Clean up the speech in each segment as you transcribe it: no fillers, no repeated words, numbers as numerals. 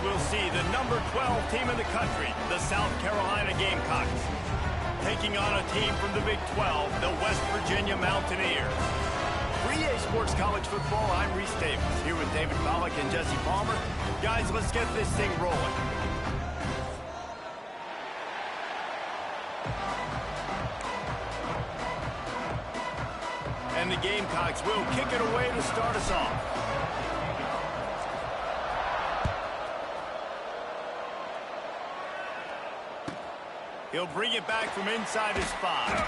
we'll see the number 12 team in the country, the South Carolina Gamecocks, taking on a team from the Big 12, the West Virginia Mountaineers. For EA Sports College Football, I'm Reese Davis, here with David Pollack and Jesse Palmer. Guys, let's get this thing rolling. And the Gamecocks will kick it away to start us off. He'll bring it back from inside his 5.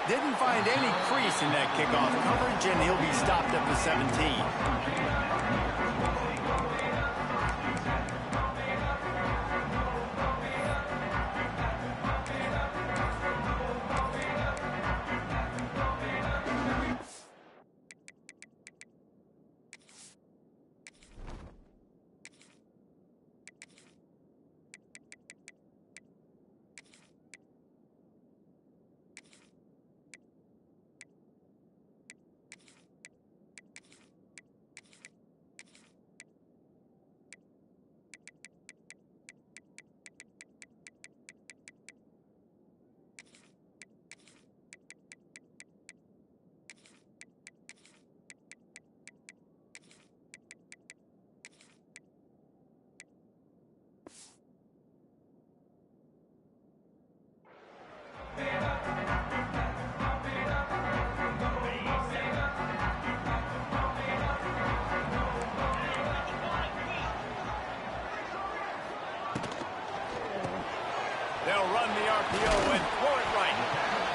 Didn't find any crease in that kickoff coverage, and he'll be stopped at the 17. They'll run the RPO and throw it right.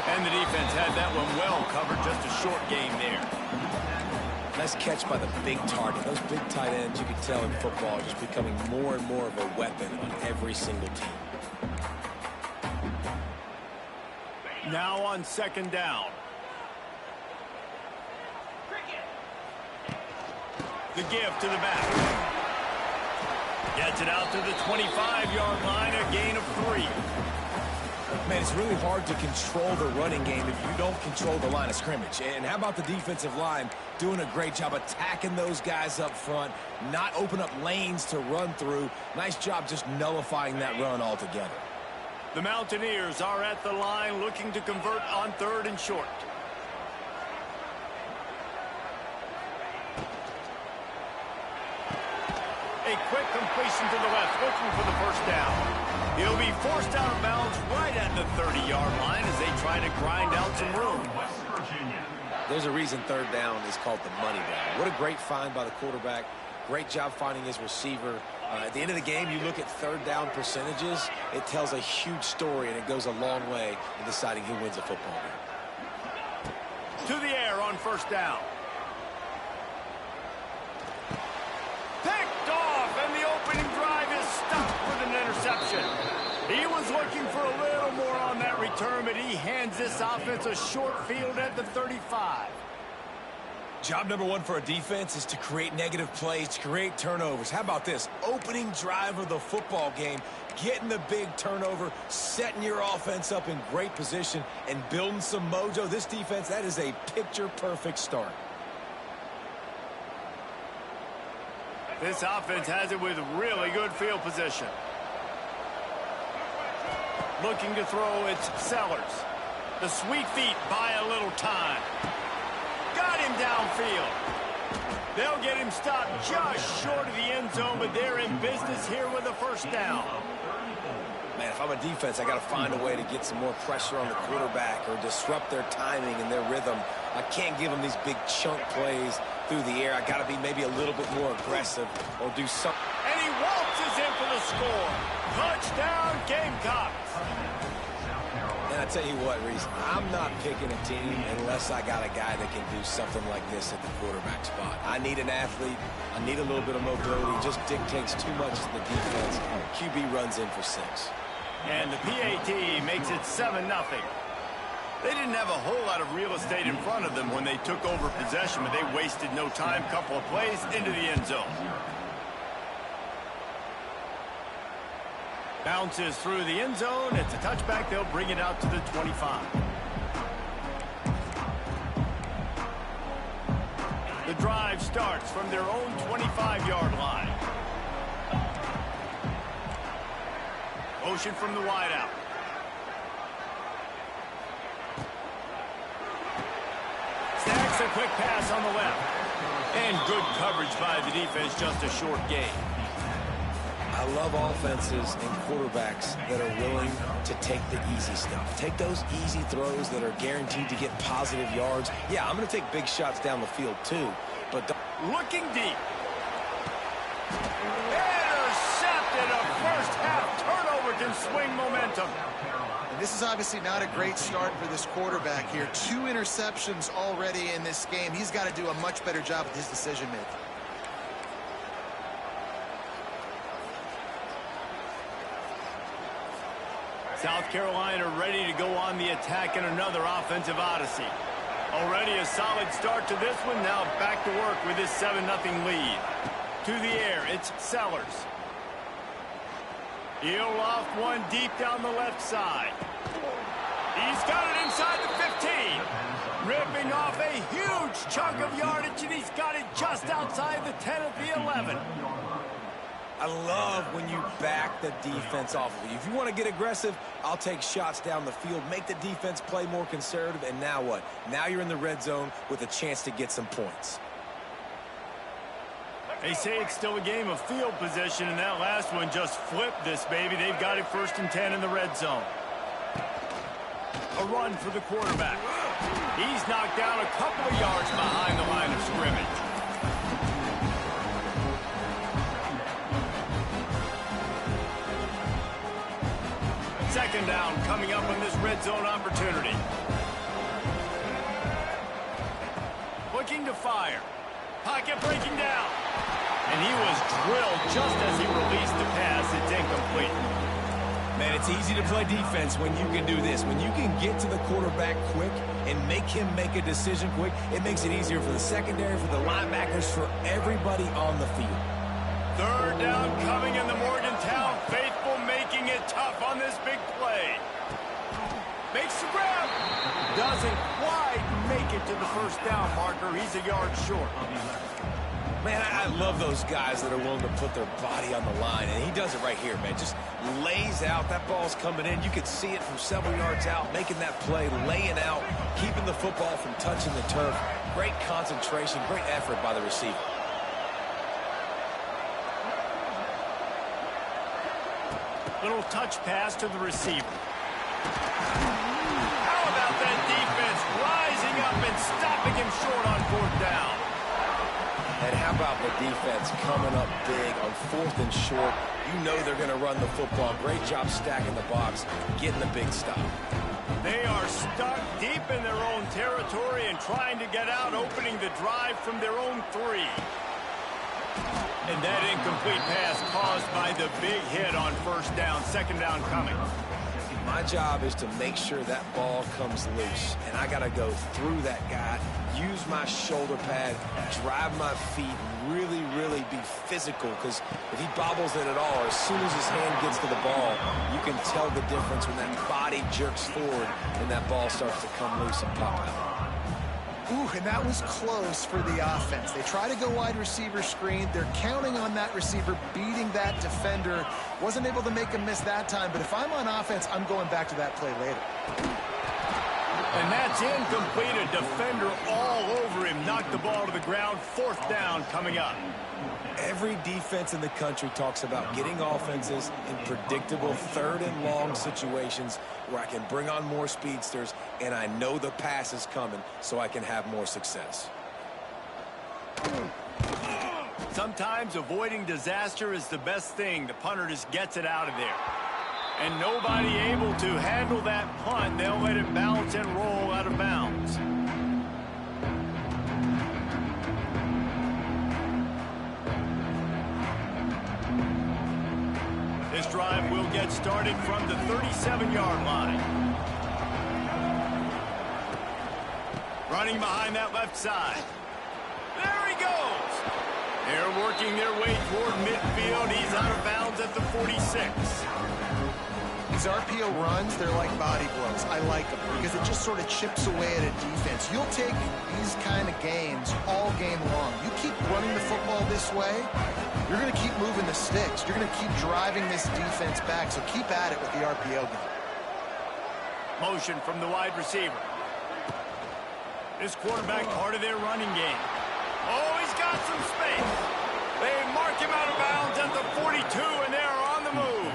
And the defense had that one well covered. Just a short game there. Nice catch by the big target. Those big tight ends, you can tell in football, are just becoming more and more of a weapon on every single team. Now on second down. The give to the back. Gets it out to the 25-yard line, a gain of 3. Man, it's really hard to control the running game if you don't control the line of scrimmage. And how about the defensive line doing a great job attacking those guys up front, not open up lanes to run through. Nice job just nullifying that run altogether. The Mountaineers are at the line looking to convert on 3rd and short. A quick completion to the left, looking for the first down. He'll be forced out of bounds right at the 30-yard line as they try to grind out some room. There's a reason 3rd down is called the money down. What a great find by the quarterback. Great job finding his receiver. At the end of the game, you look at 3rd down percentages. It tells a huge story, and it goes a long way in deciding who wins a football game. To the air on first down. Picked off, and the opening drive is stopped with an interception. He was looking for a little more on that return, but he hands this offense a short field at the 35. Job number 1 for a defense is to create negative plays, to create turnovers. How about this? Opening drive of the football game, getting the big turnover, setting your offense up in great position, and building some mojo. This defense, that is a picture-perfect start. This offense has it with really good field position. Looking to throw, it's Sellers. The sweet feet buy a little time. Got him downfield. They'll get him stopped just short of the end zone, but they're in business here with a first down. Man, if I'm a defense, I got to find a way to get some more pressure on the quarterback or disrupt their timing and their rhythm. I can't give them these big chunk plays through the air. I got to be maybe a little bit more aggressive or do something. And he waltzes in for the score. Touchdown, Gamecocks. And I tell you what, Reese, I'm not picking a team unless I got a guy that can do something like this at the quarterback spot. I need an athlete. I need a little bit of mobility. Just dictates too much to the defense. QB runs in for 6. And the PAT makes it 7-0. They didn't have a whole lot of real estate in front of them when they took over possession, but they wasted no time. Couple of plays into the end zone. Bounces through the end zone. It's a touchback. They'll bring it out to the 25. The drive starts from their own 25-yard line. Motion from the wideout. Stacks a quick pass on the left. And good coverage by the defense, just a short gain. I love offenses and quarterbacks that are willing to take the easy stuff. Take those easy throws that are guaranteed to get positive yards. Yeah, I'm going to take big shots down the field too. But looking deep. Intercepted. A first half turnover can swing momentum. And this is obviously not a great start for this quarterback here. 2 interceptions already in this game. He's got to do a much better job with his decision making. South Carolina ready to go on the attack in another offensive odyssey. Already a solid start to this one. Now back to work with this 7-0 lead. To the air, it's Sellers. He'll loft one deep down the left side. He's got it inside the 15. Ripping off a huge chunk of yardage, and he's got it just outside the 10 at the 11. I love when you back the defense off of you. If you want to get aggressive, I'll take shots down the field, make the defense play more conservative, and now what? Now you're in the red zone with a chance to get some points. They say it's still a game of field position, and that last one just flipped this baby. They've got it 1st and 10 in the red zone. A run for the quarterback. He's knocked down a couple of yards behind the line of scrimmage. Second down coming up on this red zone opportunity. Looking to fire. Pocket breaking down. And he was drilled just as he released the pass. It's incomplete. Man, it's easy to play defense when you can do this. When you can get to the quarterback quick and make him make a decision quick, it makes it easier for the secondary, for the linebackers, for everybody on the field. Third down coming in the Morgantown faithful, making it tough on this big play. Makes the grab. Doesn't quite make it to the first down marker. He's a yard short. Man, I love those guys that are willing to put their body on the line, and he does it right here, man. Just lays out. That ball's coming in. You can see it from several yards out, making that play, laying out, keeping the football from touching the turf. Great concentration, great effort by the receiver. Little touch pass to the receiver. How about that defense rising up and stopping him short on 4th down? And how about the defense coming up big on 4th and short? You know they're going to run the football. Great job stacking the box, getting the big stop. They are stuck deep in their own territory and trying to get out, opening the drive from their own 3. And that incomplete pass caused by the big hit on 1st down. 2nd down coming. My job is to make sure that ball comes loose, and I got to go through that guy, use my shoulder pad, drive my feet, really, really be physical, because if he bobbles it at all, or as soon as his hand gets to the ball, you can tell the difference when that body jerks forward and that ball starts to come loose and pop out. Ooh, and that was close for the offense. They try to go wide receiver screen. They're counting on that receiver beating that defender. Wasn't able to make him miss that time, but if I'm on offense, I'm going back to that play later. And that's incomplete. A defender all over him. Knocked the ball to the ground. 4th down coming up. Every defense in the country talks about getting offenses in predictable 3rd and long situations where I can bring on more speedsters and I know the pass is coming so I can have more success. Sometimes avoiding disaster is the best thing. The punter just gets it out of there. And nobody able to handle that punt. They'll let it bounce and roll out of bounds. This drive will get started from the 37-yard line. Running behind that left side. There he goes. They're working their way toward midfield. He's out of bounds at the 46. These RPO runs, they're like body blows. I like them because it just sort of chips away at a defense. You'll take these kind of games all game long. You keep running the football this way, you're going to keep moving the sticks. You're going to keep driving this defense back, so keep at it with the RPO game. Motion from the wide receiver. This quarterback part of their running game. Oh, he's got some space. They mark him out of bounds at the 42, and they're on the move.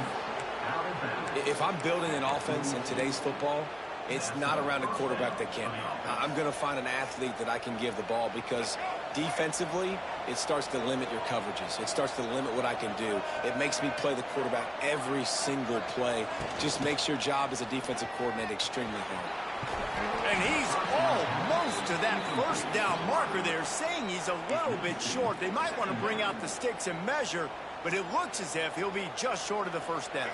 If I'm building an offense in today's football, it's not around a quarterback that can't run. I'm going to find an athlete that I can give the ball because defensively, it starts to limit your coverages. It starts to limit what I can do. It makes me play the quarterback every single play. Just makes your job as a defensive coordinator extremely hard. And he's almost to that first down marker there, saying he's a little bit short. They might want to bring out the sticks and measure, but it looks as if he'll be just short of the first down.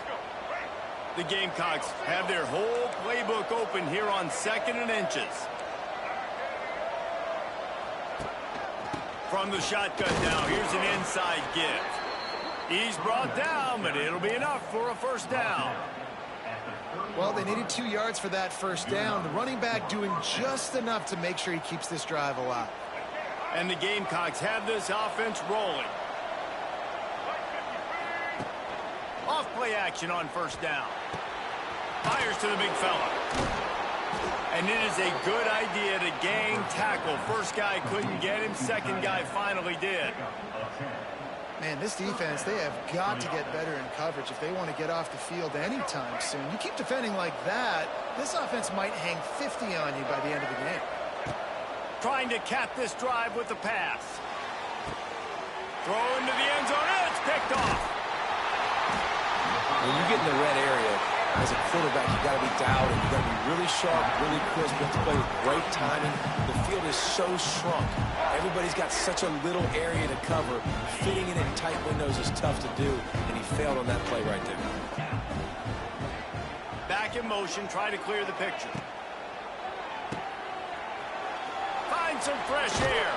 The Gamecocks have their whole playbook open here on 2nd and inches. From the shotgun now, here's an inside give. He's brought down, but it'll be enough for a first down. Well, they needed 2 yards for that first down. The running back doing just enough to make sure he keeps this drive alive. And the Gamecocks have this offense rolling. Off play action on first down. Fires to the big fella. And it is a good idea to gang tackle. First guy couldn't get him. Second guy finally did. Man, this defense, they have got to get better in coverage if they want to get off the field anytime soon. You keep defending like that, this offense might hang 50 on you by the end of the game. Trying to cap this drive with the pass. Throw into the end zone, and it's picked off. When you get in the red area, as a quarterback, you got to be dialed in. You got to be really sharp, really crisp. You have to play with great timing. The field is so shrunk. Everybody's got such a little area to cover. Fitting in tight windows is tough to do, and he failed on that play right there. Back in motion, try to clear the picture. Find some fresh air.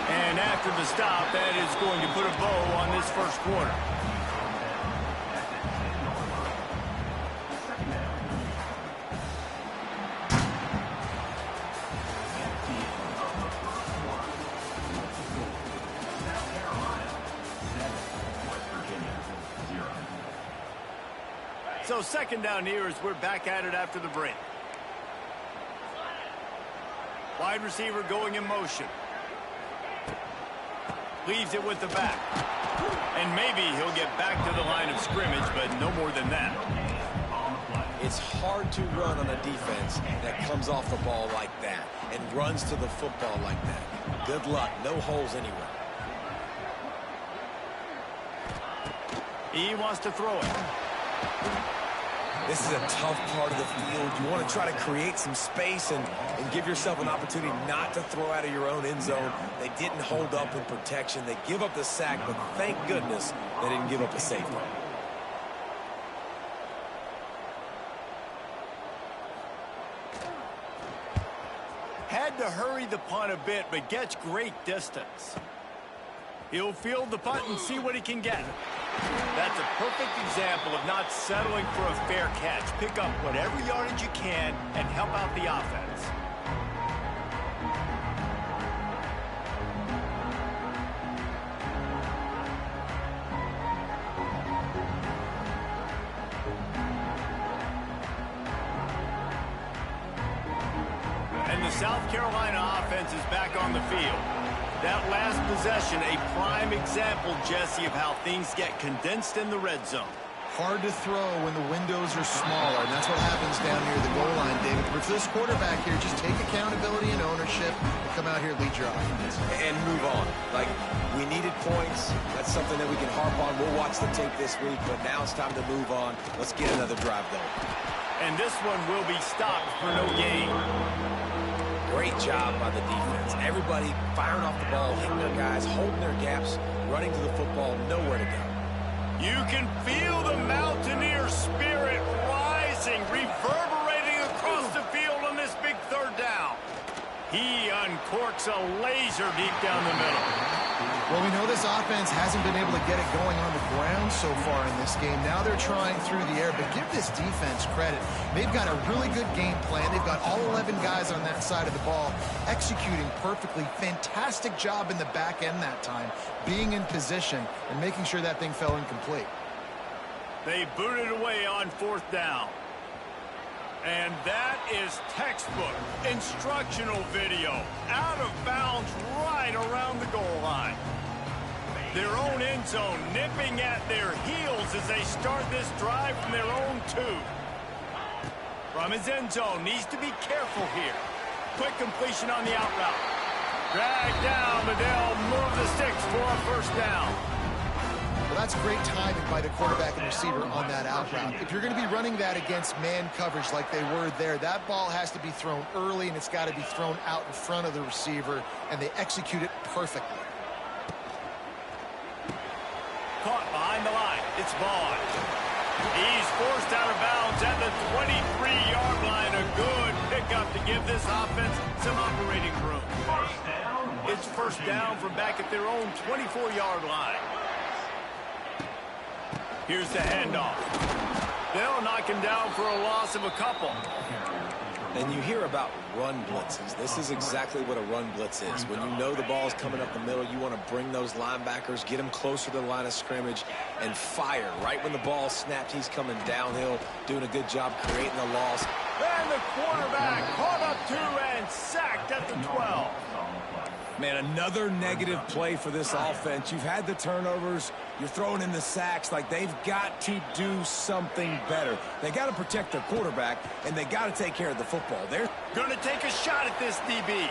And after the stop, that is going to put a bow on this first quarter. So 2nd down here as we're back at it after the break. Wide receiver going in motion. Leaves it with the back. And maybe he'll get back to the line of scrimmage, but no more than that. It's hard to run on a defense that comes off the ball like that and runs to the football like that. Good luck. No holes anywhere. He wants to throw it. This is a tough part of the field. You want to try to create some space and give yourself an opportunity not to throw out of your own end zone. They didn't hold up in protection. They give up the sack, but thank goodness they didn't give up a safety. Had to hurry the punt a bit, but gets great distance. He'll field the punt and see what he can get. That's a perfect example of not settling for a fair catch. Pick up whatever yardage you can and help out the offense. And the South Carolina offense is back on the field. That last possession, a prime example, Jesse, of how things get condensed in the red zone. Hard to throw when the windows are smaller, and that's what happens down near the goal line, David. But for this quarterback here, just take accountability and ownership and come out here and lead your offense. And move on. Like, we needed points. That's something that we can harp on. We'll watch the tape this week, but now it's time to move on. Let's get another drive going. And this one will be stopped for no gain. Great job by the defense. Everybody firing off the ball, hitting their guys, holding their gaps, running to the football, nowhere to go. You can feel the Mountaineer spirit rising, reverberating across the field on this big 3rd down. He uncorks a laser deep down the middle. Well, we know this offense hasn't been able to get it going on the ground so far in this game. Now they're trying through the air, but give this defense credit. They've got a really good game plan. They've got all 11 guys on that side of the ball executing perfectly. Fantastic job in the back end that time, being in position and making sure that thing fell incomplete. They booted away on 4th down. And that is textbook instructional video. Out of bounds right around the goal line. Their own end zone nipping at their heels as they start this drive from their own 2. From his end zone, needs to be careful here. Quick completion on the out route. Drag down, but they'll move the sticks for a 1st down. Well, that's great timing by the quarterback and receiver on that out route. If you're going to be running that against man coverage like they were there, that ball has to be thrown early, and it's got to be thrown out in front of the receiver, and they execute it perfectly. Caught behind the line. It's Vaughn. He's forced out of bounds at the 23-yard line. A good pickup to give this offense some operating room. It's 1st down from back at their own 24-yard line. Here's the handoff. They'll knock him down for a loss of a couple. And you hear about run blitzes. This is exactly what a run blitz is. When you know the ball's coming up the middle, you want to bring those linebackers, get them closer to the line of scrimmage, and fire. Right when the ball snapped, he's coming downhill, doing a good job creating the loss. And the quarterback caught up 2 and sacked at the 12. Man, another negative play for this offense. You've had the turnovers. You're throwing in the sacks. Like, they've got to do something better. They got to protect their quarterback, and they got to take care of the football. They're going to take a shot at this DB.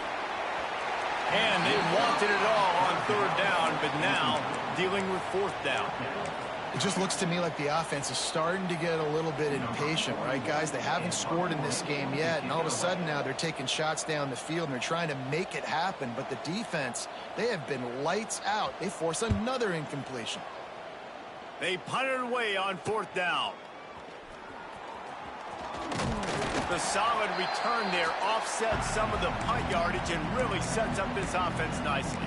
And they wanted it all on 3rd down, but now dealing with 4th down. It just looks to me like the offense is starting to get a little bit impatient, right, guys? They haven't scored in this game yet, and all of a sudden now they're taking shots down the field, and they're trying to make it happen. But the defense, they have been lights out. They force another incompletion. They punted away on 4th down. The solid return there offsets some of the punt yardage and really sets up this offense nicely.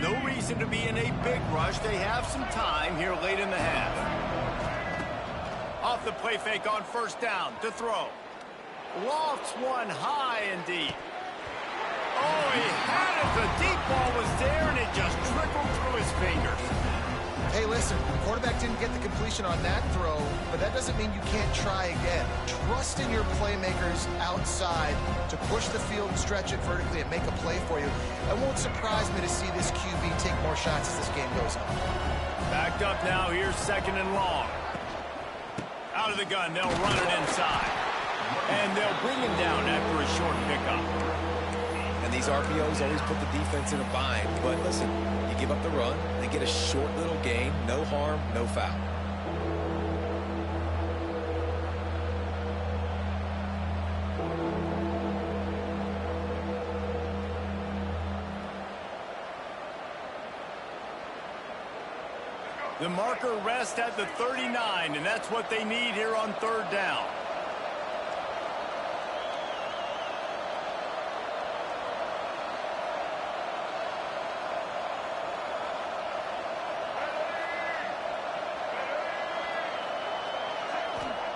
No reason to be in a big rush. They have some time here late in the half. Off the play fake on 1st down to throw. Lofts one high and deep. Oh, he had it. The deep ball was there, and it just trickled through his fingers. Hey, listen, the quarterback didn't get the completion on that throw, but that doesn't mean you can't try again. Trust in your playmakers outside to push the field and stretch it vertically and make a play for you. It won't surprise me to see this QB take more shots as this game goes on. Backed up now. Here's 2nd and long. Out of the gun. They'll run it inside. And they'll bring him down after a short pickup. And these RPOs always put the defense in a bind. But listen, you give up the run, they get a short little gain, no harm, no foul. The marker rests at the 39, and that's what they need here on 3rd down.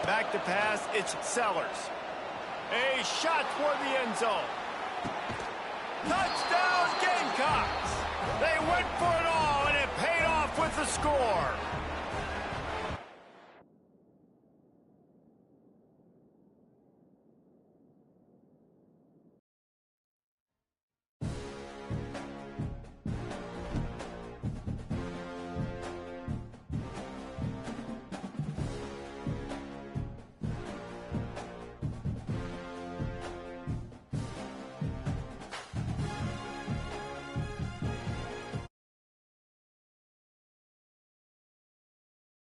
Back to pass, it's Sellers. A shot toward the end zone. Touchdown, Gamecocks! They went for it all, and it paid off with the score.